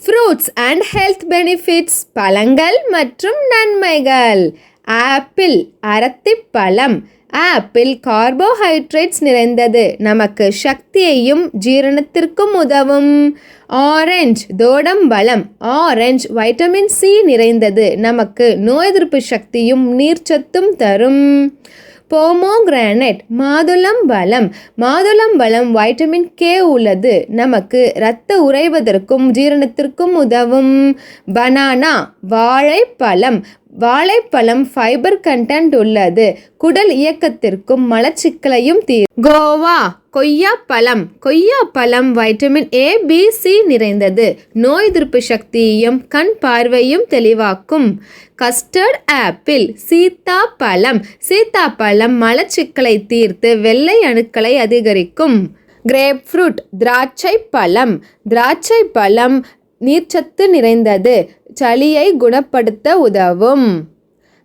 Fruits and health benefits, பழங்கள் மற்றும் நன்மைகள். ஆப்பிள், அரத்திப்பழம். ஆப்பிள் கார்போஹைட்ரேட்ஸ் நிறைந்தது, நமக்கு சக்தியையும் ஜீரணத்திற்கும் உதவும். ஆரஞ்சு, தோடம்பழம். ஆரஞ்சு வைட்டமின் சி நிறைந்தது, நமக்கு நோய் எதிர்ப்பு சக்தியும் நீர்ச்சத்தும் தரும். போமோகிரானேட், மாதுளம்பழம். மாதுளம்பழம் வைட்டமின் கே உள்ளது, நமக்கு இரத்த உறைவதற்கும் ஜீரணத்திற்கும் உதவும். பனானா, வாழைப்பழம். வாழைப்பழம் ஃபைபர் கண்டென்ட் உள்ளது, குடல் இயக்கத்திற்கும் மலச்சிக்கலையும் கோவா, கொய்யாப்பழம். கொய்யாப்பழம் வைட்டமின் ஏ பி சி நிறைந்தது, நோய் எதிர்ப்பு சக்தியையும் கண் பார்வையும் தெளிவாக்கும். Custard apple. சீத்தாப்பழம். சீத்தாப்பழம் மலச்சிக்கலை தீர்த்து வெள்ளை அணுக்களை அதிகரிக்கும். கிரேப் ஃப்ரூட், திராட்சை பழம். திராட்சை பழம் நீர்ச்சத்து நிறைந்தது, சளியை குணப்படுத்த உதவும்.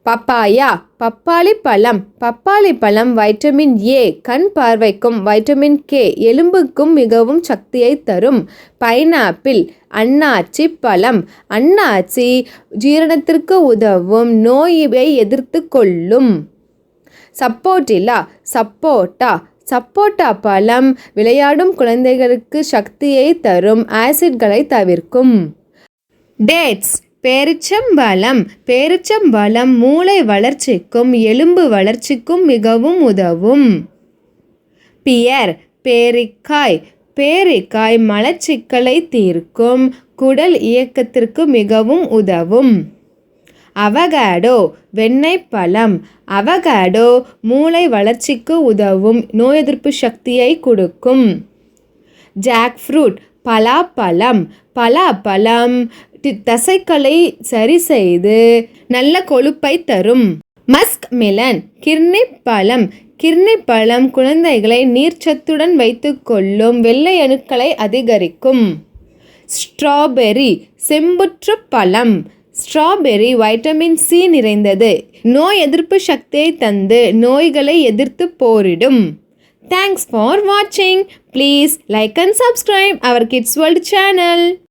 பப்பாயா, பப்பாளி பழம். பப்பாளி பழம் வைட்டமின் ஏ, கண் பார்வைக்கும் வைட்டமின் கே, எலும்புக்கும் மிகவும் சக்தியை தரும். பைனாப்பிள், அன்னாச்சி பழம். அன்னாச்சி ஜீரணத்திற்கு உதவும், நோயை எதிர்த்து கொள்ளும். சப்போட்டிலா, சப்போட்டா. சப்போட்டா பழம் விளையாடும் குழந்தைகளுக்கு சக்தியை தரும், ஆசிட்களை தவிர்க்கும். டேட்ஸ், பேரிச்சம்பழம். பேரிச்சம்பழம் மூளை வளர்ச்சிக்கும் எலும்பு வளர்ச்சிக்கும் மிகவும் உதவும். பியர், பேரிக்காய். பேரிக்காய் மலச்சிக்கலை தீர்க்கும், குடல் இயக்கத்திற்கு மிகவும் உதவும். அவகாடோ, வெண்ணெய் பழம். அவகாடோ மூளை வளர்ச்சிக்கு உதவும், நோய் எதிர்ப்பு சக்தியை கொடுக்கும். ஜாக் ஃப்ரூட், பலாப்பழம். பலாப்பழம் தசைகளை சரி செய்து நல்ல கொழுப்பை தரும். மஸ்க் மிலன், கிர்னி பழம். கிர்னி பழம் குழந்தைகளை நீர்ச்சத்துடன் வைத்துக் கொள்ளும், வெள்ளை அணுக்களை அதிகரிக்கும். ஸ்ட்ராபெர்ரி, செம்புற்று பழம். ஸ்ட்ராபெர்ரி வைட்டமின் சி நிறைந்தது, நோய் எதிர்ப்பு சக்தியை தந்து நோய்களை எதிர்த்து போரிடும். Thanks for watching. Please like and subscribe our Kids World channel.